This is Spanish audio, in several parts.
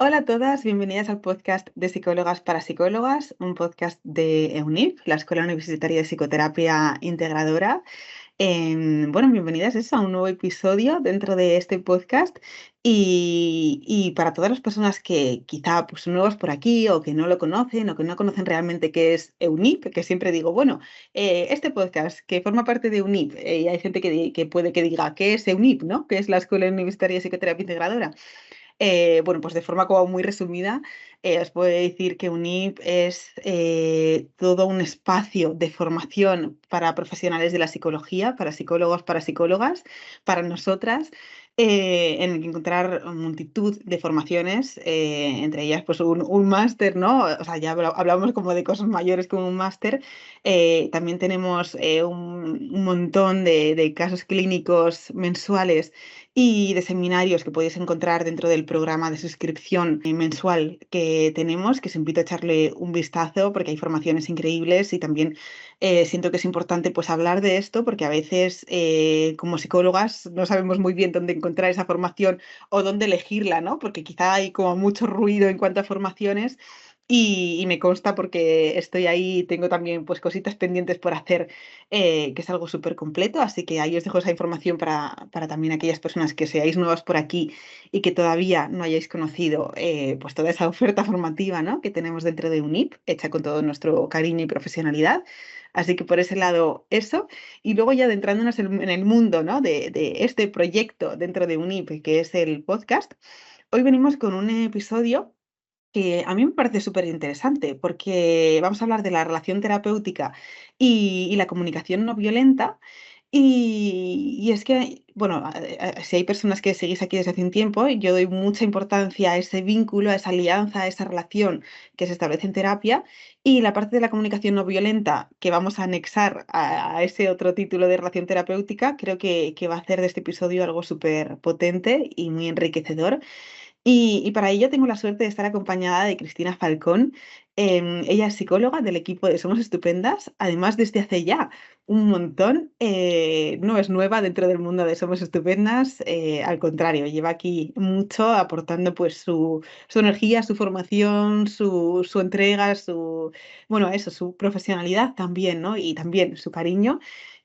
Hola a todas, bienvenidas al podcast de Psicólogas para Psicólogas, un podcast de EUNIP, la Escuela Universitaria de Psicoterapia Integradora. Bienvenidas a un nuevo episodio dentro de este podcast y para todas las personas que quizá pues, son nuevas por aquí o que no lo conocen o que no conocen realmente qué es EUNIP, que siempre digo, este podcast que forma parte de EUNIP, y hay gente que puede que diga, ¿qué es EUNIP, no? ¿Qué es la Escuela Universitaria de Psicoterapia Integradora? Pues de forma como muy resumida, os puedo decir que UNIP es todo un espacio de formación para profesionales de la psicología, para psicólogos, para psicólogas, para nosotras, en el que encontrar multitud de formaciones, entre ellas pues un máster, ¿no? O sea, ya hablamos como de cosas mayores como un máster. También tenemos un montón de casos clínicos mensuales y de seminarios que podéis encontrar dentro del programa de suscripción mensual que tenemos, que os invito a echarle un vistazo porque hay formaciones increíbles y también siento que es importante pues hablar de esto porque a veces como psicólogas no sabemos muy bien dónde encontrar esa formación o dónde elegirla, ¿no? Porque quizá hay como mucho ruido en cuanto a formaciones. Y me consta porque estoy ahí, tengo también pues cositas pendientes por hacer, que es algo súper completo, así que ahí os dejo esa información para también aquellas personas que seáis nuevas por aquí y que todavía no hayáis conocido pues toda esa oferta formativa, ¿no? que tenemos dentro de UNIP, hecha con todo nuestro cariño y profesionalidad. Así que por ese lado eso. Y luego ya adentrándonos en el mundo, ¿no? de este proyecto dentro de UNIP, que es el podcast, hoy venimos con un episodio que a mí me parece súper interesante porque vamos a hablar de la relación terapéutica y la comunicación no violenta. Y es que, si hay personas que seguís aquí desde hace un tiempo, yo doy mucha importancia a ese vínculo, a esa alianza, a esa relación que se establece en terapia. Y la parte de la comunicación no violenta que vamos a anexar a ese otro título de relación terapéutica, creo que va a hacer de este episodio algo súper potente y muy enriquecedor. Y para ello tengo la suerte de estar acompañada de Cristina Falcón. Ella es psicóloga del equipo de Somos Estupendas. Además, desde hace ya un montón, no es nueva dentro del mundo de Somos Estupendas. Al contrario, lleva aquí mucho aportando pues su energía, su formación, su entrega, su profesionalidad también, ¿no? Y también su cariño.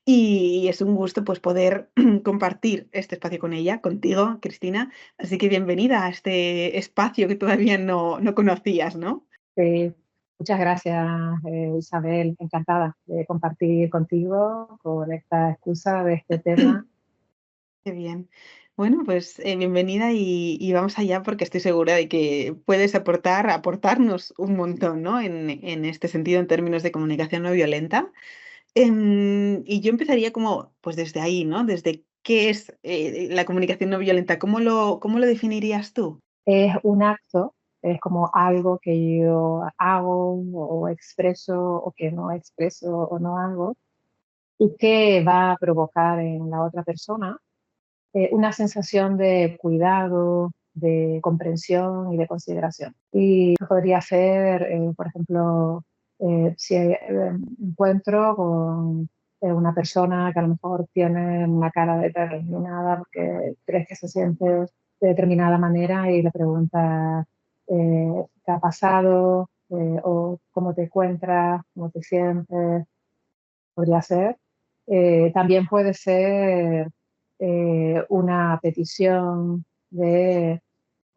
Y es un gusto pues poder compartir este espacio con ella, contigo, Cristina. Así que bienvenida a este espacio que todavía no conocías, ¿no? Sí, muchas gracias, Isabel. Encantada de compartir contigo con esta excusa de este tema. Qué bien. Bueno, pues bienvenida y vamos allá porque estoy segura de que puedes aportarnos un montón, ¿no? En este sentido, en términos de comunicación no violenta. Y yo empezaría como, pues desde ahí, ¿no? Desde qué es la comunicación no violenta, ¿cómo lo definirías tú? Es un acto, es como algo que yo hago o expreso o que no expreso o no hago y que va a provocar en la otra persona una sensación de cuidado, de comprensión y de consideración. Y podría ser, por ejemplo, si encuentro con una persona que a lo mejor tiene una cara determinada porque crees que se siente de determinada manera y le preguntas qué ha pasado o cómo te encuentras, cómo te sientes, podría ser. También puede ser una petición de,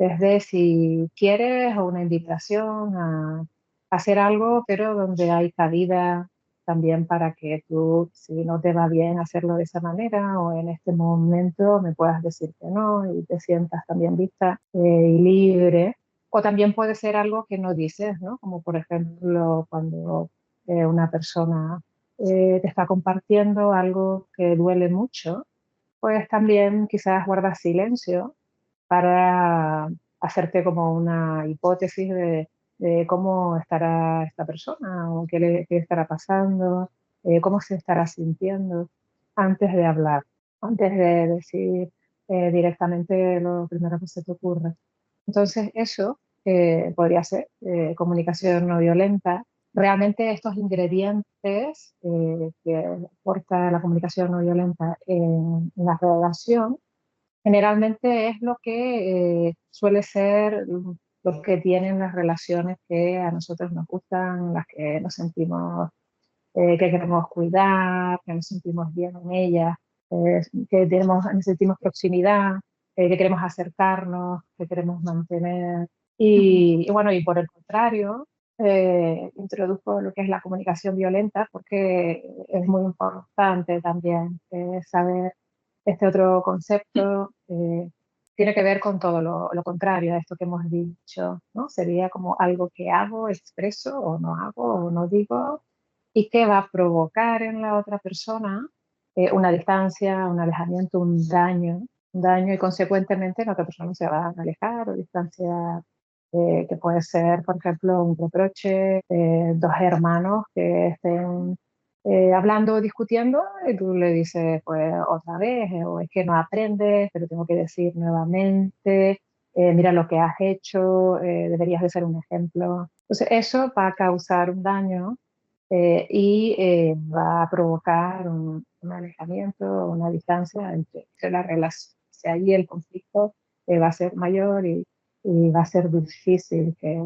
desde si quieres o una invitación a hacer algo, pero donde hay cabida también para que tú, si no te va bien hacerlo de esa manera o en este momento me puedas decir que no y te sientas también vista y libre. O también puede ser algo que no dices, ¿no? Como por ejemplo cuando una persona te está compartiendo algo que duele mucho, pues también quizás guardas silencio para hacerte como una hipótesis de cómo estará esta persona o qué estará pasando, cómo se estará sintiendo antes de hablar, antes de decir directamente lo primero que se te ocurre. Entonces eso podría ser comunicación no violenta. Realmente estos ingredientes que aporta la comunicación no violenta en la relación generalmente es lo que suele ser lo que tienen las relaciones que a nosotros nos gustan, las que nos sentimos, que queremos cuidar, que nos sentimos bien en ellas, que sentimos proximidad, que queremos acercarnos, que queremos mantener. Ujú. Y bueno, y por el contrario, introduzco lo que es la comunicación violenta porque es muy importante también saber este otro concepto. Tiene que ver con todo lo contrario a esto que hemos dicho, ¿no? Sería como algo que hago, expreso o no hago o no digo y que va a provocar en la otra persona una distancia, un alejamiento, un daño y consecuentemente la otra persona se va a alejar o distanciar, que puede ser, por ejemplo, un reproche, dos hermanos que estén hablando o discutiendo y tú le dices pues otra vez, o es que no aprendes, pero tengo que decir nuevamente, mira lo que has hecho, deberías de ser un ejemplo. Entonces eso va a causar un daño y va a provocar un alejamiento, una distancia entre la relación. O sea, ahí el conflicto va a ser mayor y va a ser difícil que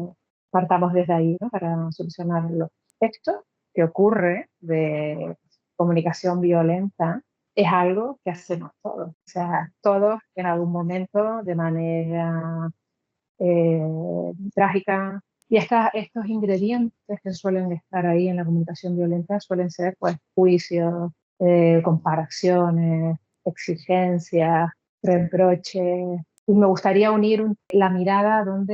partamos desde ahí, ¿no? Para solucionarlo. Esto que ocurre de comunicación violenta es algo que hacemos todos. O sea, todos en algún momento de manera trágica. Y estos ingredientes que suelen estar ahí en la comunicación violenta suelen ser pues juicios, comparaciones, exigencias, reproches. Y me gustaría unir la mirada o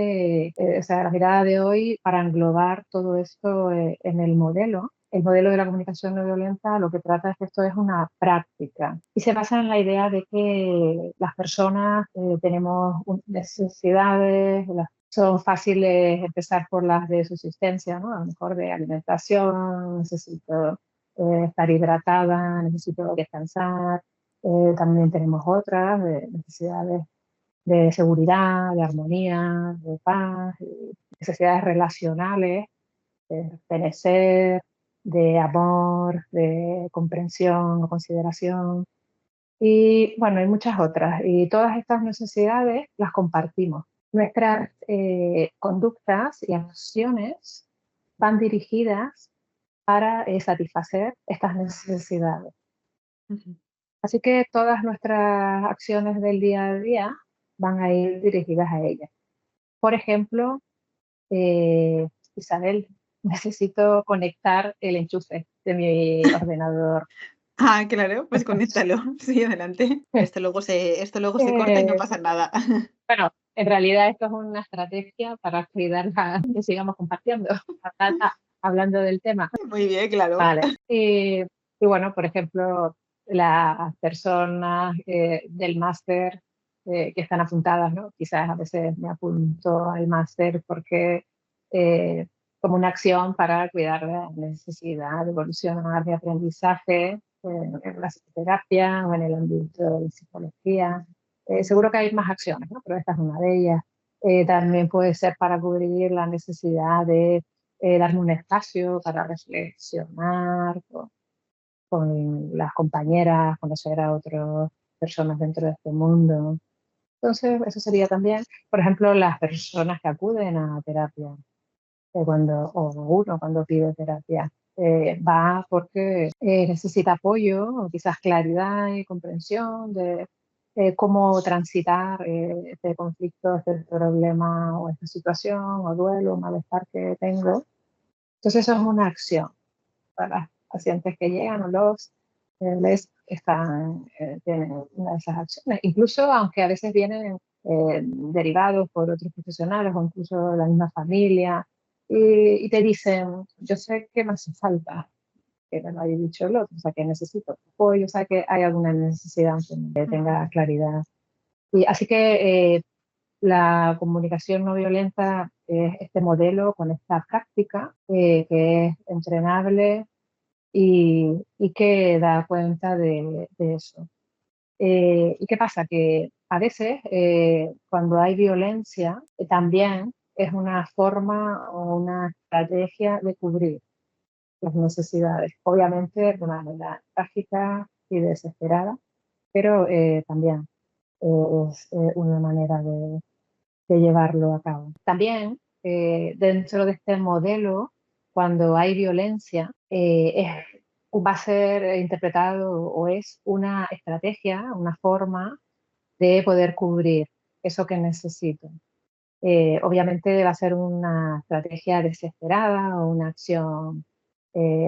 sea, la mirada de hoy para englobar todo esto en el modelo. El modelo de la comunicación no violenta lo que trata es que esto es una práctica y se basa en la idea de que las personas tenemos necesidades, son fáciles empezar por las de subsistencia, ¿no? A lo mejor de alimentación, necesito estar hidratada, necesito descansar. También tenemos otras de necesidades de seguridad, de armonía, de paz, necesidades relacionales, de pertenecer, de amor, de comprensión o consideración. Y bueno, hay muchas otras. Y todas estas necesidades las compartimos. Nuestras conductas y acciones van dirigidas para satisfacer estas necesidades. Ujú. Así que todas nuestras acciones del día a día van a ir dirigidas a ellas. Por ejemplo, Isabel, necesito conectar el enchufe de mi ordenador. Ah, claro, pues conéctalo. Sí, adelante. Esto luego se corta y no Eh, pasa nada. bueno, en realidad esto es una estrategia para cuidar que sigamos compartiendo, hablando del tema. Muy bien, claro. Vale. Y bueno, por ejemplo, las personas del máster que están apuntadas, ¿no? Quizás a veces me apunto al máster porque eh, como una acción para cuidar la necesidad de evolucionar de aprendizaje en la psicoterapia o en el ámbito de psicología. Seguro que hay más acciones, ¿no? Pero esta es una de ellas. También puede ser para cubrir la necesidad de darme un espacio para reflexionar con las compañeras, conocer a otras personas dentro de este mundo. Entonces, eso sería también, por ejemplo, las personas que acuden a terapia, o uno cuando pide terapia, va porque necesita apoyo o quizás claridad y comprensión de cómo transitar este conflicto, este problema o esta situación o duelo o malestar que tengo. Entonces, eso es una acción para las pacientes que llegan o les tienen una de esas acciones. Incluso aunque a veces vienen derivados por otros profesionales o incluso la misma familia y te dicen, yo sé que me hace falta, que me lo haya dicho el otro, o sea, que necesito apoyo, o sea, que hay alguna necesidad que Ujú. tenga claridad. Y así que la comunicación no violenta es este modelo con esta práctica que es entrenable y que da cuenta de eso. ¿Y qué pasa? Que a veces cuando hay violencia también es una forma o una estrategia de cubrir las necesidades, obviamente de una manera trágica y desesperada, pero también es una manera que llevarlo a cabo. También dentro de este modelo, cuando hay violencia, va a ser interpretado o es una estrategia, una forma de poder cubrir eso que necesito. Obviamente va a ser una estrategia desesperada o una acción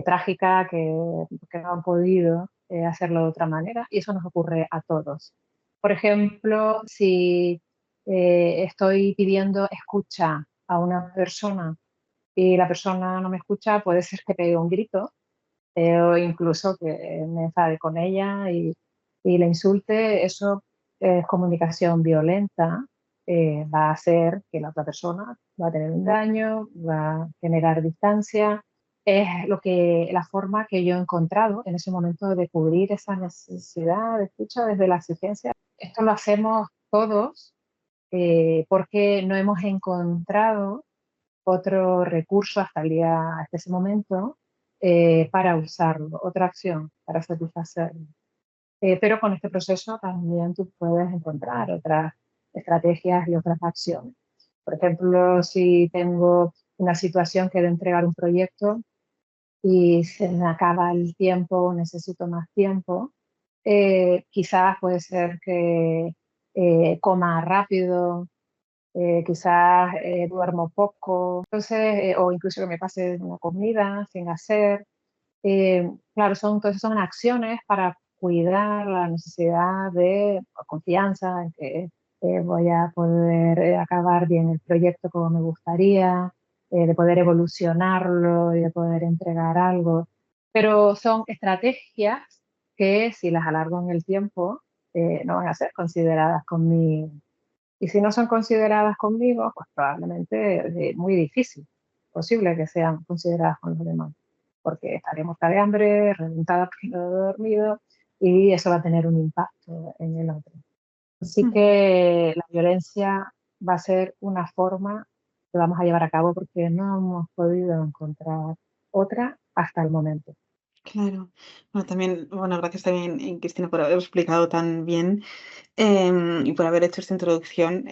trágica que no han podido hacerlo de otra manera y eso nos ocurre a todos. Por ejemplo, si estoy pidiendo escucha a una persona y la persona no me escucha, puede ser que pegue un grito o incluso que me enfade con ella y la insulte. Eso es comunicación violenta. Va a hacer que la otra persona va a tener un daño, va a generar distancia. Es la forma que yo he encontrado en ese momento de cubrir esa necesidad de escucha desde la asistencia. Esto lo hacemos todos porque no hemos encontrado otro recurso hasta ese momento para usarlo, otra acción para satisfacerlo. Pero con este proceso también tú puedes encontrar otras estrategias y otras acciones. Por ejemplo, si tengo una situación que de entregar un proyecto y se me acaba el tiempo, necesito más tiempo, quizás puede ser que coma rápido, quizás duermo poco, entonces, o incluso que me pase una comida sin hacer. Claro, entonces son acciones para cuidar la necesidad de confianza en que voy a poder acabar bien el proyecto como me gustaría, de poder evolucionarlo y de poder entregar algo. Pero son estrategias que si las alargo en el tiempo, no van a ser consideradas conmigo. Y si no son consideradas conmigo, pues probablemente es muy difícil, posible que sean consideradas con los demás, porque estaré muerta de hambre, reventada porque no he dormido, y eso va a tener un impacto en el otro. Así Ujú. que la violencia va a ser una forma que vamos a llevar a cabo porque no hemos podido encontrar otra hasta el momento. Claro. Bueno, también, bueno, gracias también, Cristina, por haber explicado tan bien y por haber hecho esta introducción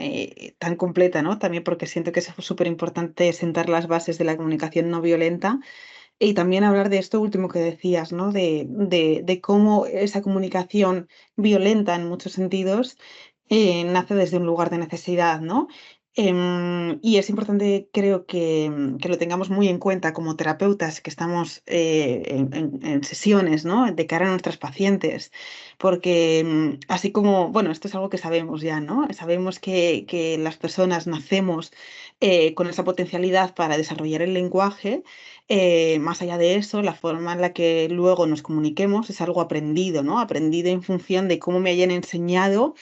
tan completa, ¿no? También porque siento que es súper importante sentar las bases de la comunicación no violenta y también hablar de esto último que decías, ¿no? De cómo esa comunicación violenta en muchos sentidos nace desde un lugar de necesidad, ¿no? Y es importante, creo que lo tengamos muy en cuenta como terapeutas que estamos en sesiones, ¿no? De cara a nuestras pacientes, porque así como, bueno, esto es algo que sabemos ya, ¿no? Sabemos que las personas nacemos con esa potencialidad para desarrollar el lenguaje. Más allá de eso, la forma en la que luego nos comuniquemos es algo aprendido, ¿no? Aprendido en función de cómo me hayan enseñado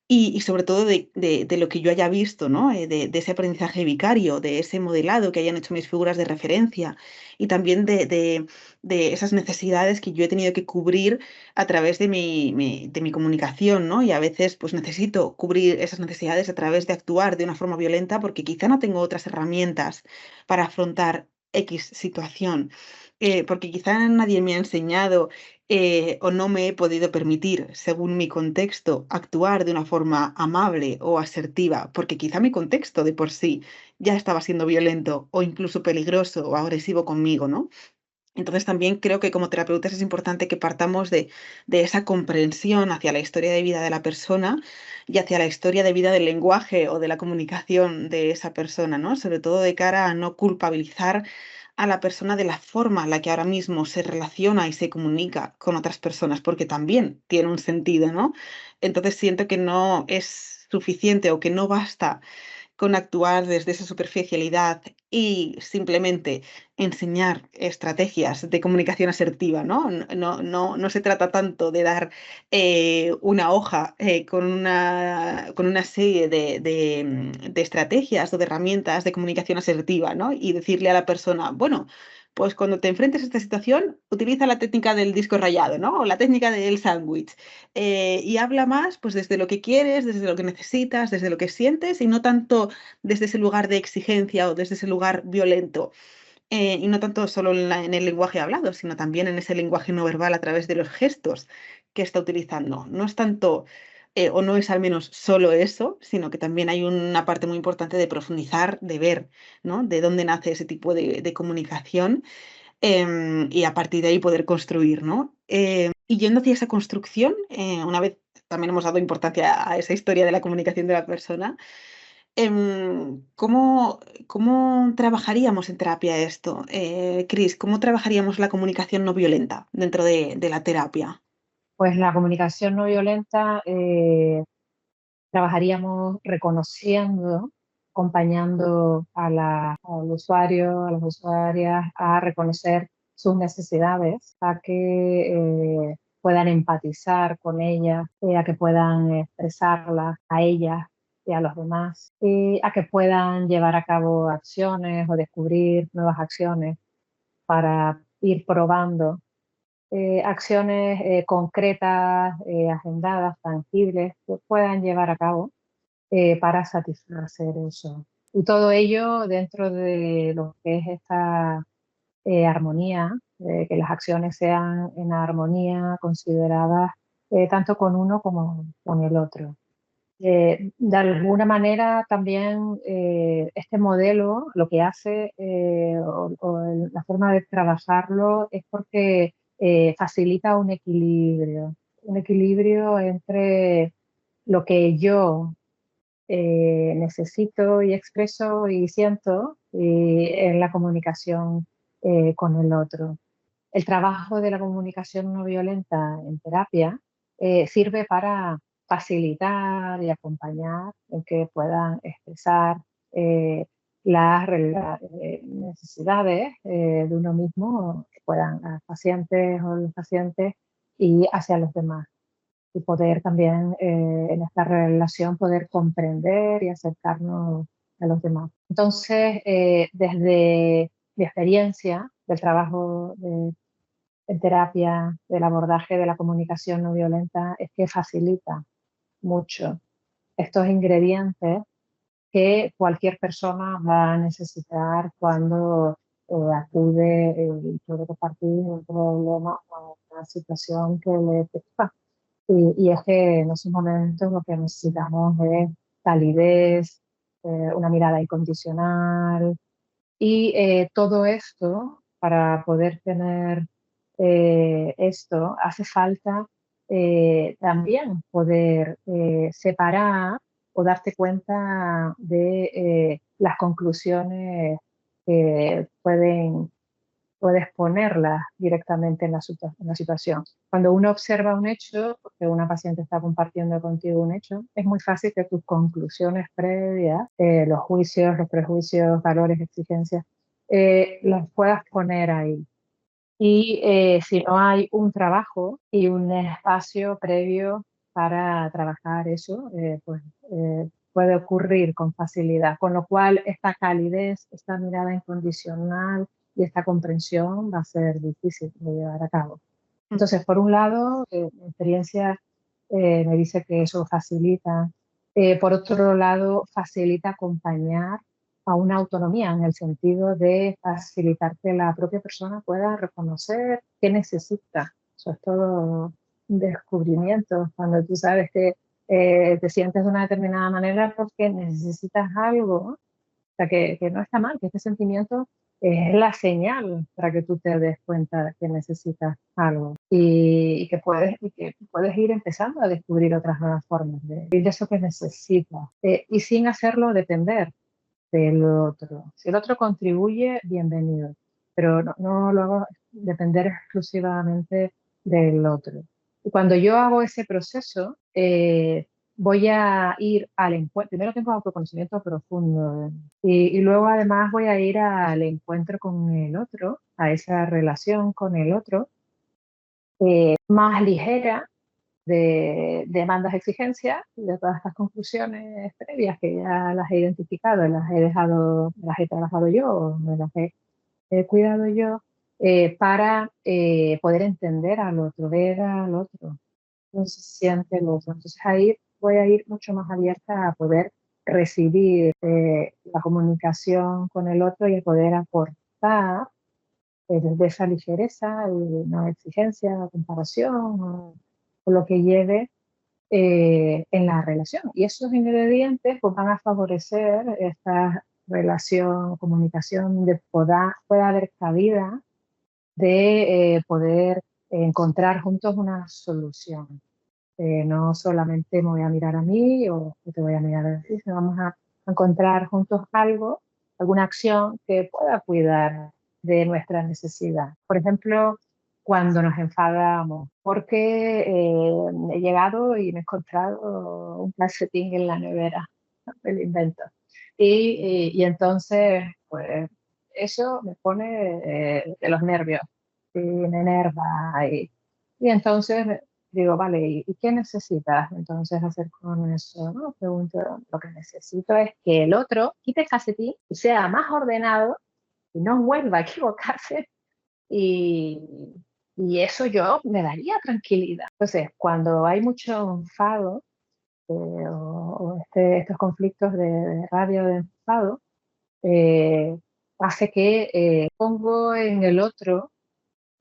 y sobre todo de lo que yo haya visto, ¿no? De ese aprendizaje vicario, de ese modelado que hayan hecho mis figuras de referencia y también de esas necesidades que yo he tenido que cubrir a través de mi comunicación, ¿no? Y a veces pues necesito cubrir esas necesidades a través de actuar de una forma violenta porque quizá no tengo otras herramientas para afrontar X situación. Porque quizá nadie me ha enseñado o no me he podido permitir, según mi contexto, actuar de una forma amable o asertiva, porque quizá mi contexto de por sí ya estaba siendo violento o incluso peligroso o agresivo conmigo, ¿no? Entonces también creo que como terapeutas es importante que partamos de esa comprensión hacia la historia de vida de la persona y hacia la historia de vida del lenguaje o de la comunicación de esa persona, ¿no? Sobre todo de cara a no culpabilizar a la persona de la forma en la que ahora mismo se relaciona y se comunica con otras personas, porque también tiene un sentido, ¿no? Entonces siento que no es suficiente o que no basta con actuar desde esa superficialidad y simplemente enseñar estrategias de comunicación asertiva, ¿no? No se trata tanto de dar una hoja con una serie de estrategias o de herramientas de comunicación asertiva, ¿no? Y decirle a la persona, bueno, pues cuando te enfrentes a esta situación, utiliza la técnica del disco rayado, ¿no? O la técnica del sándwich. Y habla más, pues, desde lo que quieres, desde lo que necesitas, desde lo que sientes, y no tanto desde ese lugar de exigencia o desde ese lugar violento. Y no tanto solo en el lenguaje hablado, sino también en ese lenguaje no verbal a través de los gestos que está utilizando. No es tanto o no es al menos solo eso, sino que también hay una parte muy importante de profundizar, de ver, ¿no? De dónde nace ese tipo de comunicación, y a partir de ahí poder construir, ¿no? Y yendo hacia esa construcción, una vez también hemos dado importancia a esa historia de la comunicación de la persona, ¿cómo trabajaríamos en terapia esto? Cris, ¿cómo trabajaríamos la comunicación no violenta dentro de la terapia? Pues la comunicación no violenta, trabajaríamos reconociendo, acompañando al usuario, a las usuarias a reconocer sus necesidades, a que puedan empatizar con ellas, a que puedan expresarlas a ellas y a los demás, y a que puedan llevar a cabo acciones o descubrir nuevas acciones para ir probando acciones concretas, agendadas, tangibles, que puedan llevar a cabo para satisfacer eso. Y todo ello dentro de lo que es esta armonía, que las acciones sean en armonía, consideradas tanto con uno como con el otro. De alguna manera también este modelo lo que hace la forma de trabajarlo es porque facilita un equilibrio entre lo que yo necesito y expreso y siento en la comunicación con el otro. El trabajo de la comunicación no violenta en terapia sirve para facilitar y acompañar en que puedan expresar eh, las necesidades de uno mismo, que puedan a pacientes o los pacientes y hacia los demás. Y poder también en esta relación poder comprender y acercarnos a los demás. Entonces, desde mi experiencia del trabajo en terapia, del abordaje de la comunicación no violenta, es que facilita mucho estos ingredientes que cualquier persona va a necesitar cuando acude y puede compartir un problema o una situación que le preocupa. Y es que en esos momentos lo que necesitamos es calidez, una mirada incondicional y todo esto, para poder tener esto, hace falta también poder separar o darte cuenta de las conclusiones que puedes ponerlas directamente en la situación. Cuando uno observa un hecho, porque una paciente está compartiendo contigo un hecho, es muy fácil que tus conclusiones previas, los juicios, los prejuicios, valores, exigencias, los puedas poner ahí. Y si no hay un trabajo y un espacio previo para trabajar eso, pues puede ocurrir con facilidad. Con lo cual, esta calidez, esta mirada incondicional y esta comprensión va a ser difícil de llevar a cabo. Entonces, por un lado, mi experiencia me dice que eso facilita. Por otro lado, facilita acompañar a una autonomía en el sentido de facilitar que la propia persona pueda reconocer qué necesita. Eso es todo un descubrimiento. Cuando tú sabes que te sientes de una determinada manera porque necesitas algo, o sea, que no está mal, que este sentimiento es la señal para que tú te des cuenta de que necesitas algo y que puedes ir empezando a descubrir otras nuevas formas de eso que necesitas y sin hacerlo depender del otro. Si el otro contribuye, bienvenido, pero no lo hago depender exclusivamente del otro. Y cuando yo hago ese proceso, voy a ir al encuentro. Primero tengo autoconocimiento profundo y luego además voy a ir al encuentro con el otro, a esa relación con el otro, más ligera de demandas, exigencias y de todas estas conclusiones previas que ya las he identificado, las he trabajado yo, me las he cuidado yo, para poder entender al otro, ver al otro, cómo se siente el otro. Entonces ahí voy a ir mucho más abierta a poder recibir la comunicación con el otro y a poder aportar desde esa ligereza y no exigencia, comparación o lo que lleve en la relación. Y esos ingredientes pues, van a favorecer esta relación, comunicación, de pueda haber cabida de poder encontrar juntos una solución. No solamente me voy a mirar a mí o te voy a mirar a ti, sino vamos a encontrar juntos algo, alguna acción que pueda cuidar de nuestra necesidad. Por ejemplo, cuando nos enfadamos, porque he llegado y me he encontrado un calcetín en la nevera, el invento. Y entonces, pues eso me pone de los nervios y me enerva. Y entonces digo, vale, ¿y qué necesitas entonces hacer con eso? ¿No? Pregunto, lo que necesito es que el otro quite el calcetín y sea más ordenado y no vuelva a equivocarse y, y eso yo me daría tranquilidad. Entonces, cuando hay mucho enfado estos conflictos de rabia o de enfado, eh, hace que pongo en el otro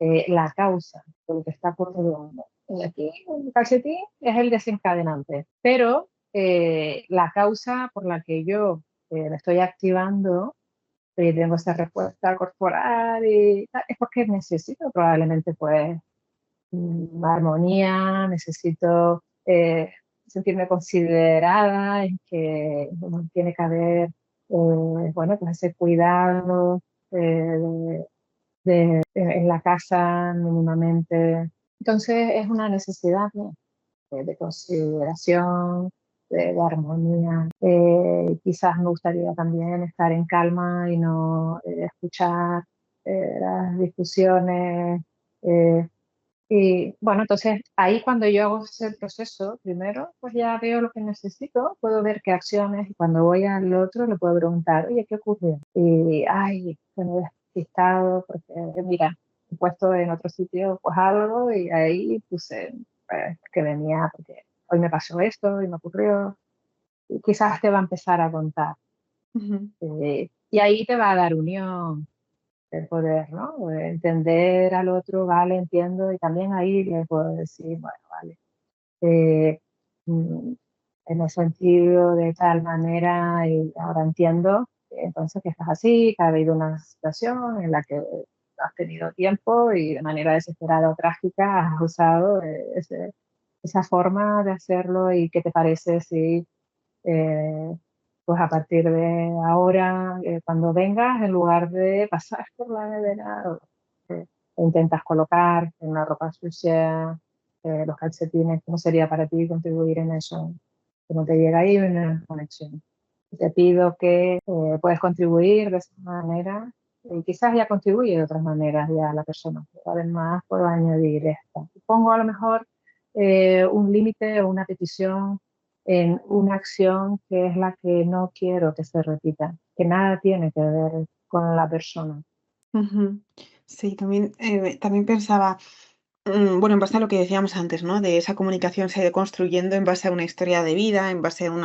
la causa de lo que está ocurriendo. Y aquí el calcetín es el desencadenante, pero la causa por la que yo me estoy activando, tengo esa respuesta corporal y tal, es porque necesito probablemente pues armonía, necesito sentirme considerada, en que tiene que haber bueno, pues ese cuidado eh, en la casa mínimamente. Entonces es una necesidad, ¿no? De consideración, de armonía. Quizás me gustaría también estar en calma y no escuchar las discusiones. eh, y bueno, entonces ahí cuando yo hago ese proceso, primero, pues ya veo lo que necesito, puedo ver qué acciones, y cuando voy al otro le puedo preguntar, oye, ¿qué ocurrió? Y, ay, que me he despistado, porque mira, he puesto en otro sitio pues algo y ahí puse que venía, porque hoy me pasó esto y me ocurrió, y quizás te va a empezar a contar. Ujú. Y ahí te va a dar unión el poder, ¿no? Entender al otro, vale, entiendo, y también ahí le puedo decir, bueno, vale, eh, mm, en el sentido de tal manera, y ahora entiendo, entonces que estás así, que ha habido una situación en la que has tenido tiempo y de manera desesperada o trágica has usado esa forma de hacerlo y qué te parece si eh, pues a partir de ahora, cuando vengas, en lugar de pasar por la nevera, eh, intentas colocar en la ropa sucia, los calcetines, ¿cómo sería para ti contribuir en eso? Que no te llega ahí una conexión. Te pido que puedes contribuir de esa manera y quizás ya contribuye de otras maneras ya la persona. Pero además puedo añadir esta. Pongo a lo mejor un límite o una petición en una acción que es la que no quiero que se repita, que nada tiene que ver con la persona. Ujú. Sí, también pensaba, bueno, en base a lo que decíamos antes, ¿no? De esa comunicación se ha ido construyendo en base a una historia de vida, en base a un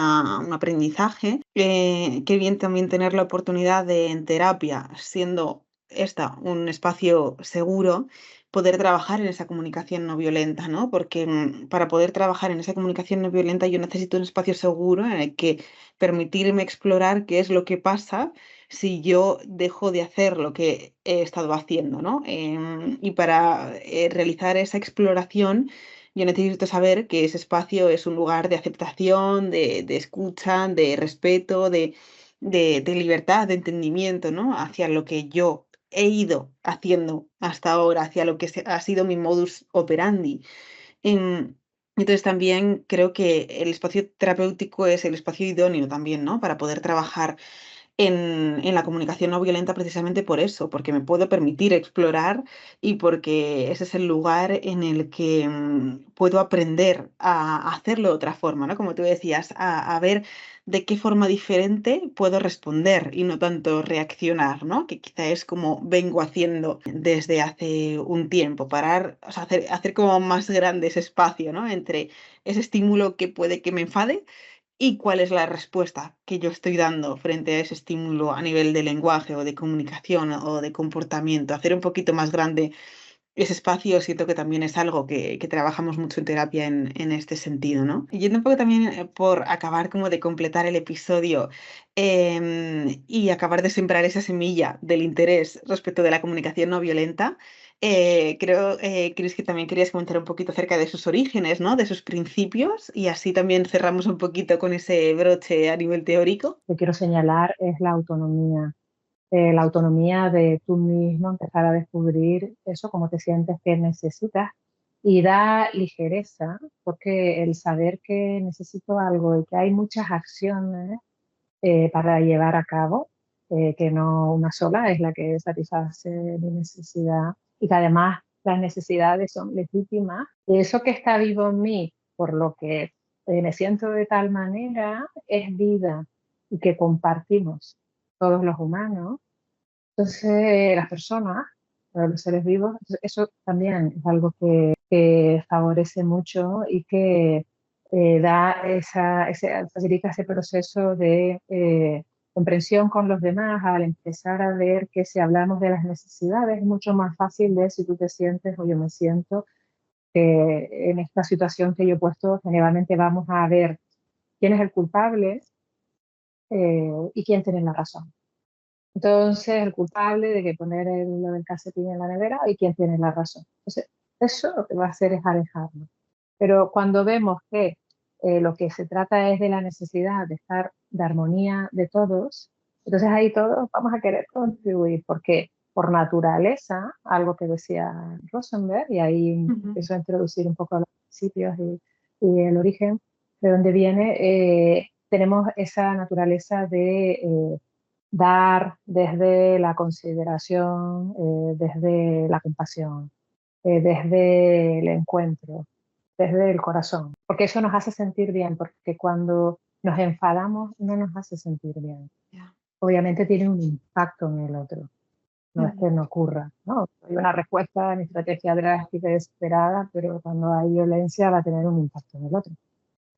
aprendizaje. Qué bien también tener la oportunidad de, en terapia, siendo esta un espacio seguro, poder trabajar en esa comunicación no violenta, ¿no? Porque para poder trabajar en esa comunicación no violenta yo necesito un espacio seguro en el que permitirme explorar qué es lo que pasa si yo dejo de hacer lo que he estado haciendo, ¿no? Y para realizar esa exploración, yo necesito saber que ese espacio es un lugar de aceptación, de escucha, de respeto, de libertad, de entendimiento, ¿no? Hacia lo que yo he ido haciendo hasta ahora, hacia lo que ha sido mi modus operandi. Em, entonces también creo que el espacio terapéutico es el espacio idóneo también, ¿no? Para poder trabajar en la comunicación no violenta precisamente por eso, porque me puedo permitir explorar y porque ese es el lugar en el que puedo aprender a hacerlo de otra forma, ¿no? Como tú decías, a ver de qué forma diferente puedo responder y no tanto reaccionar, ¿no? Que quizá es como vengo haciendo desde hace un tiempo, parar, o sea, hacer como más grande ese espacio, ¿no? Entre ese estímulo que puede que me enfade y cuál es la respuesta que yo estoy dando frente a ese estímulo a nivel de lenguaje o de comunicación o de comportamiento. Hacer un poquito más grande ese espacio siento que también es algo que trabajamos mucho en terapia en este sentido, ¿no? Y yendo un poco también por acabar como de completar el episodio y acabar de sembrar esa semilla del interés respecto de la comunicación no violenta, creo, Cris, que también querías comentar un poquito acerca de sus orígenes, ¿no? De sus principios y así también cerramos un poquito con ese broche a nivel teórico. Lo que quiero señalar es la autonomía de tú mismo, empezar a descubrir eso, cómo te sientes, qué necesitas, y da ligereza, porque el saber que necesito algo y que hay muchas acciones para llevar a cabo, que no una sola es la que satisface mi necesidad, y que además las necesidades son legítimas, y eso que está vivo en mí, por lo que me siento de tal manera, es vida y que compartimos todos los humanos. Entonces, las personas, los seres vivos, eso también es algo que favorece mucho y que da facilita ese proceso de comprensión con los demás al empezar a ver que si hablamos de las necesidades es mucho más fácil de si tú te sientes o yo me siento, que en esta situación que yo he puesto, generalmente vamos a ver quién es el culpable y quién tiene la razón. Entonces, el culpable de que poner el calcetín en la nevera y quién tiene la razón. Entonces, eso lo que va a hacer es alejarnos. Pero cuando vemos que lo que se trata es de la necesidad de estar de armonía de todos, entonces ahí todos vamos a querer contribuir, porque por naturaleza, algo que decía Rosenberg, y ahí Ujú. empiezo a introducir un poco los principios y el origen de dónde viene, tenemos esa naturaleza de dar desde la consideración, desde la compasión, desde el encuentro, desde el corazón, porque eso nos hace sentir bien, porque cuando nos enfadamos no nos hace sentir bien. Ya. Obviamente tiene un impacto en el otro, no es Ujú. que no ocurra, ¿no? Hay una respuesta, mi estrategia drástica y desesperada, pero cuando hay violencia va a tener un impacto en el otro.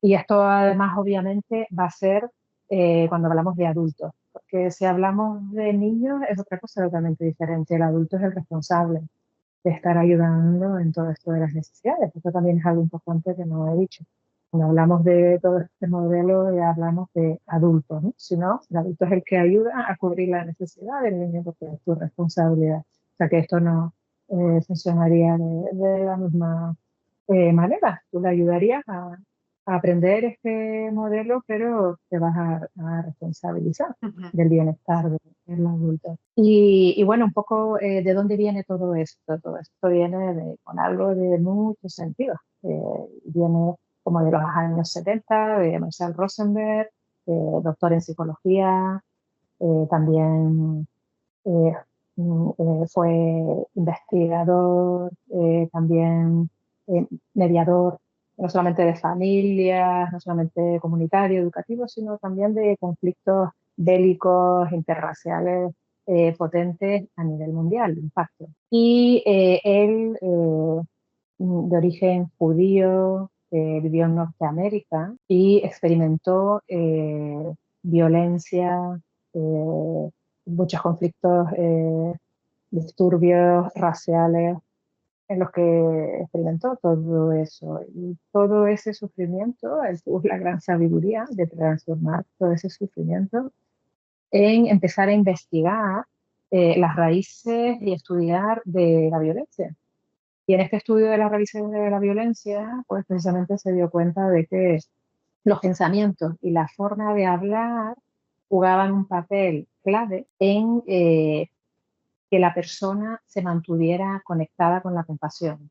Y esto además obviamente va a ser cuando hablamos de adultos, porque si hablamos de niños es otra cosa totalmente diferente. El adulto es el responsable de estar ayudando en todo esto de las necesidades. Esto también es algo importante que no he dicho. Cuando hablamos de todo este modelo, ya hablamos de adultos, ¿no? Si no, el adulto es el que ayuda a cubrir la necesidad del niño porque es tu responsabilidad. O sea que esto no funcionaría de la misma manera. Tú le ayudarías a aprender este modelo, pero te vas a responsabilizar Ujú. del bienestar del adulto. Y bueno, un poco de dónde viene todo esto. Todo esto viene con algo de mucho sentido. Viene como de los años 70, de Marshall Rosenberg, doctor en psicología, también eh, fue investigador, también mediador, no solamente de familias, no solamente comunitario, educativo, sino también de conflictos bélicos, interraciales potentes a nivel mundial, impacto. Y él, de origen judío, vivió en Norteamérica y experimentó violencia, muchos conflictos, disturbios raciales en los que experimentó todo eso. Y todo ese sufrimiento, él tuvo la gran sabiduría de transformar todo ese sufrimiento en empezar a investigar las raíces y estudiar de la violencia. Y en este estudio de las raíces de la violencia, pues precisamente se dio cuenta de que los pensamientos y la forma de hablar jugaban un papel clave en que la persona se mantuviera conectada con la compasión.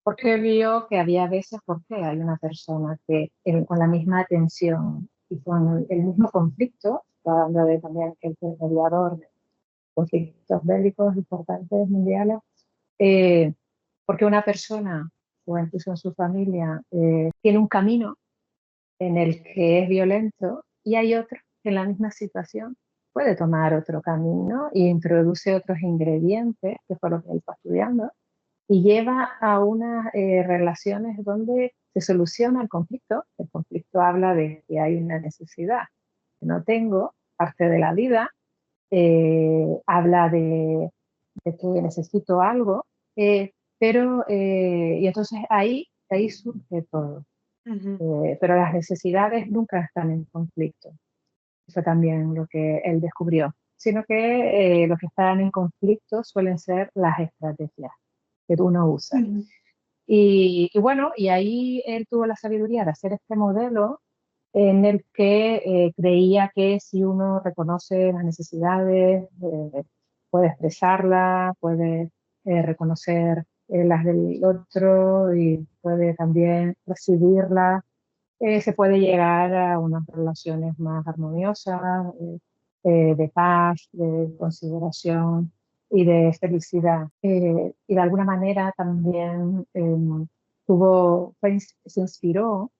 Porque vio que había veces, porque hay una persona que con la misma atención y con el mismo conflicto, hablando de también que el mediador de conflictos bélicos importantes mundiales, eh, porque una persona, o incluso en su familia, tiene un camino en el que es violento y hay otro que en la misma situación puede tomar otro camino e introduce otros ingredientes, que fue lo que él está estudiando, y lleva a unas relaciones donde se soluciona el conflicto. El conflicto habla de que hay una necesidad que no tengo, parte de la vida, habla de que necesito algo, Pero, y entonces ahí surge todo. Ujú, Pero las necesidades nunca están en conflicto. Eso también lo que él descubrió. Sino que lo que están en conflicto suelen ser las estrategias que uno usa. ujú, Y bueno, y ahí él tuvo la sabiduría de hacer este modelo en el que creía que si uno reconoce las necesidades, puede expresarlas, puede reconocer las del otro y puede también recibirlas, se puede llegar a unas relaciones más armoniosas, de paz, de consideración y de felicidad. Y de alguna manera también se inspiró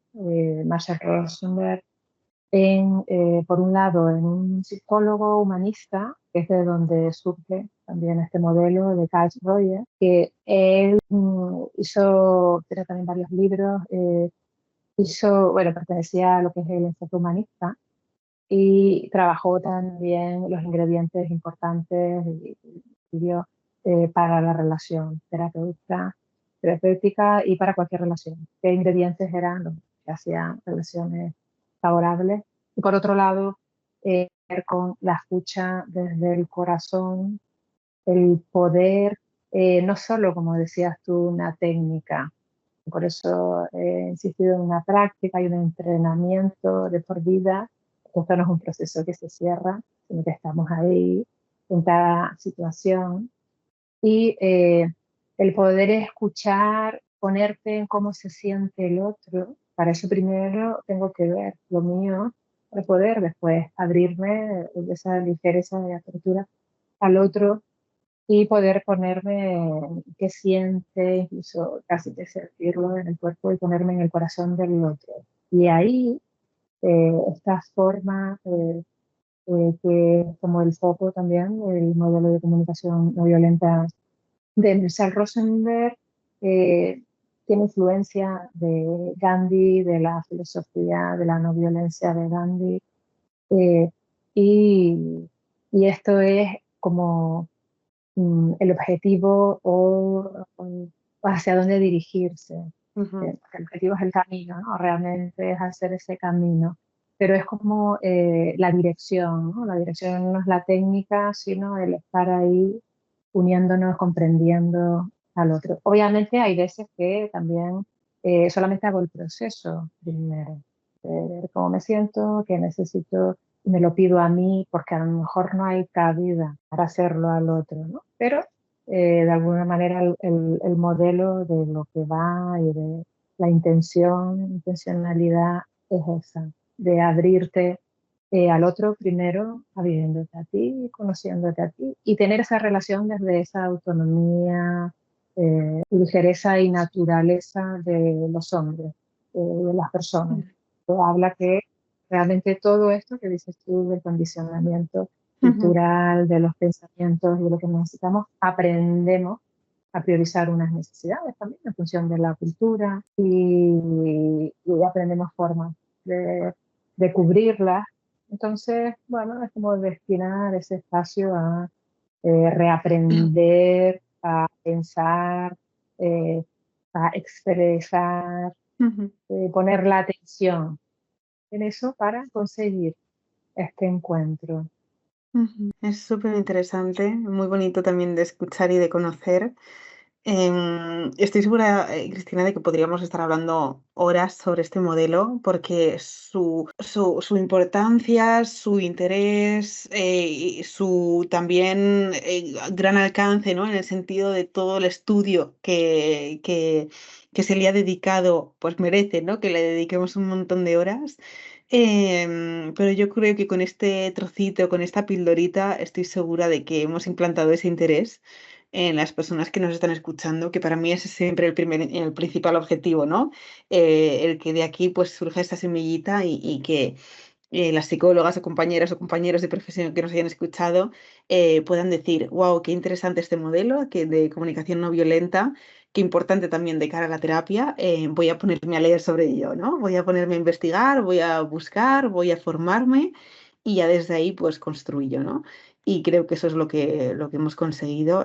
Marshall Rosenberg por un lado, en un psicólogo humanista, que es de donde surge también este modelo de Carl Rogers, que él tiene también varios libros, bueno, pertenecía a lo que es el enfoque humanista y trabajó también los ingredientes importantes y dio, para la relación terapéutica y para cualquier relación. ¿Qué ingredientes eran los que hacían relaciones favorables? Y por otro lado, ver con la escucha desde el corazón, el poder, no solo, como decías tú, una técnica. Por eso he insistido en una práctica y un entrenamiento de por vida. Esto no es un proceso que se cierra, sino que estamos ahí en cada situación. Y el poder escuchar, ponerte en cómo se siente el otro. Para eso primero tengo que ver lo mío, para poder después abrirme de esa ligereza de apertura al otro y poder ponerme qué siente, incluso casi que sentirlo en el cuerpo y ponerme en el corazón del otro. Y ahí esta forma que es como el foco también, el modelo de comunicación no violenta de Marshall Rosenberg, eh, tiene influencia de Gandhi, de la filosofía de la no violencia de Gandhi, eh, y, y esto es como el objetivo o hacia dónde dirigirse. ujú. El objetivo es el camino, ¿no? Realmente es hacer ese camino. Pero es como la dirección, ¿no? La dirección no es la técnica, sino el estar ahí uniéndonos, comprendiendo al otro. Obviamente hay veces que también solamente hago el proceso primero, de ver cómo me siento, qué necesito, y me lo pido a mí porque a lo mejor no hay cabida para hacerlo al otro, ¿no? Pero de alguna manera el modelo de lo que va y de la intencionalidad es esa, de abrirte al otro primero, abriéndote a ti, conociéndote a ti y tener esa relación desde esa autonomía, ligereza y naturaleza de los hombres, de las personas. Habla que realmente todo esto que dices tú del condicionamiento Ujú, cultural, de los pensamientos y de lo que necesitamos, aprendemos a priorizar unas necesidades también en función de la cultura y aprendemos formas de cubrirlas. Entonces, bueno, es como destinar ese espacio a reaprender, a pensar, eh, a expresar, ujú, poner la atención en eso para conseguir este encuentro. ujú. Es súper interesante, muy bonito también de escuchar y de conocer. Estoy segura, Cristina, de que podríamos estar hablando horas sobre este modelo porque su importancia, su interés, y su también gran alcance, ¿no? En el sentido de todo el estudio que se le ha dedicado, pues merece, ¿no? Que le dediquemos un montón de horas. Pero yo creo que con este trocito, con esta pildorita, estoy segura de que hemos implantado ese interés en las personas que nos están escuchando, que para mí ese es siempre el principal objetivo, ¿no? El que de aquí pues surja esta semillita y que las psicólogas o compañeros de profesión que nos hayan escuchado puedan decir, wow, qué interesante este modelo que de comunicación no violenta, qué importante también de cara a la terapia, voy a ponerme a leer sobre ello, ¿no? Voy a ponerme a investigar, voy a buscar, voy a formarme y ya desde ahí pues construyo, ¿no? Y creo que eso es lo que hemos conseguido.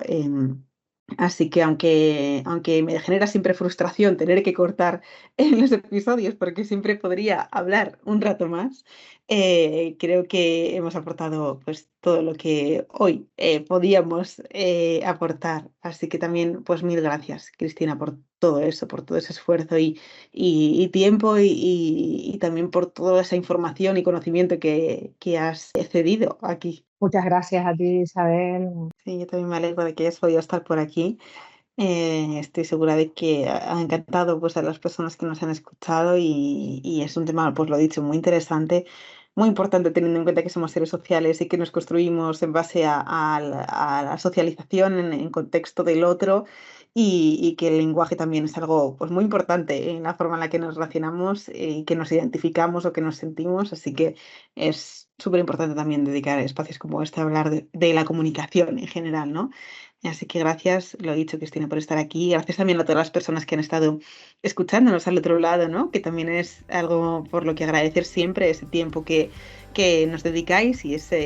Así que aunque me genera siempre frustración tener que cortar en los episodios porque siempre podría hablar un rato más, creo que hemos aportado pues todo lo que hoy podíamos aportar. Así que también pues mil gracias, Cristina, por todo eso, por todo ese esfuerzo y tiempo y también por toda esa información y conocimiento que has cedido aquí. Muchas gracias a ti, Isabel. Sí, yo también me alegro de que hayas podido estar por aquí. Estoy segura de que ha encantado pues, a las personas que nos han escuchado y es un tema, pues lo he dicho, muy interesante, muy importante teniendo en cuenta que somos seres sociales y que nos construimos en base a la socialización en contexto del otro y que el lenguaje también es algo pues, muy importante en la forma en la que nos relacionamos y que nos identificamos o que nos sentimos, así que es súper importante también dedicar espacios como este a hablar de la comunicación en general, ¿no? Así que gracias, lo he dicho, Cristina, por estar aquí. Gracias también a todas las personas que han estado escuchándonos al otro lado, ¿no? Que también es algo por lo que agradecer siempre ese tiempo que nos dedicáis y esa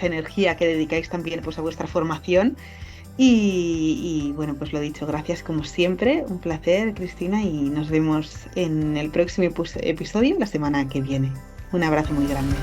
energía que dedicáis también pues, a vuestra formación. Y bueno, pues lo dicho, gracias como siempre. Un placer, Cristina, y nos vemos en el próximo episodio la semana que viene. Un abrazo muy grande.